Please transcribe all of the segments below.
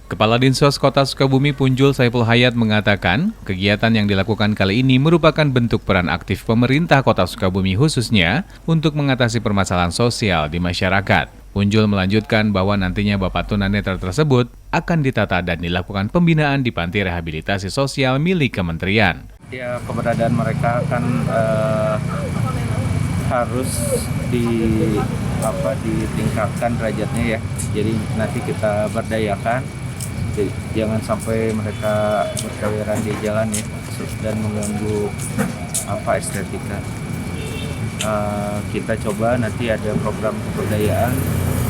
Kepala Dinsos Kota Sukabumi Punjul Saiful Hayat mengatakan, kegiatan yang dilakukan kali ini merupakan bentuk peran aktif pemerintah Kota Sukabumi khususnya untuk mengatasi permasalahan sosial di masyarakat. Punjul melanjutkan bahwa nantinya Bapak tunanetra tersebut akan ditata dan dilakukan pembinaan di panti rehabilitasi sosial milik kementerian. Ya, keberadaan mereka kan harus ditingkatkan derajatnya ya. Jadi nanti kita berdayakan. Jangan sampai mereka berkeliaran di jalan ya dan mengganggu estetika. Kita coba nanti ada program kebudayaan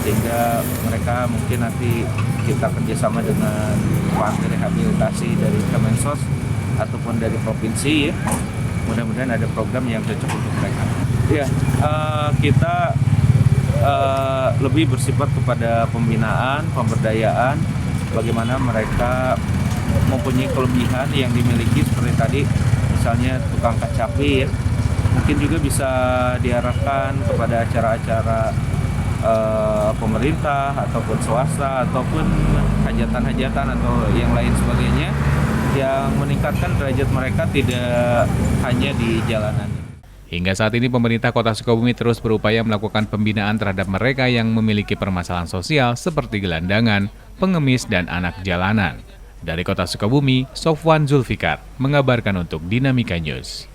sehingga mereka mungkin nanti kita kerjasama dengan panti rehabilitasi dari Kemensos ataupun dari provinsi ya. Mudah-mudahan ada program yang cocok untuk mereka. Ya, kita lebih bersifat kepada pembinaan, pemberdayaan. Bagaimana mereka mempunyai kelebihan yang dimiliki seperti tadi, misalnya tukang kacapi ya, mungkin juga bisa diarahkan kepada acara-acara pemerintah ataupun swasta ataupun hajatan-hajatan atau yang lain sebagainya yang meningkatkan derajat mereka tidak hanya di jalanan. Hingga saat ini pemerintah Kota Sukabumi terus berupaya melakukan pembinaan terhadap mereka yang memiliki permasalahan sosial seperti gelandangan, pengemis, dan anak jalanan. Dari Kota Sukabumi, Sofwan Zulfikar mengabarkan untuk Dinamika News.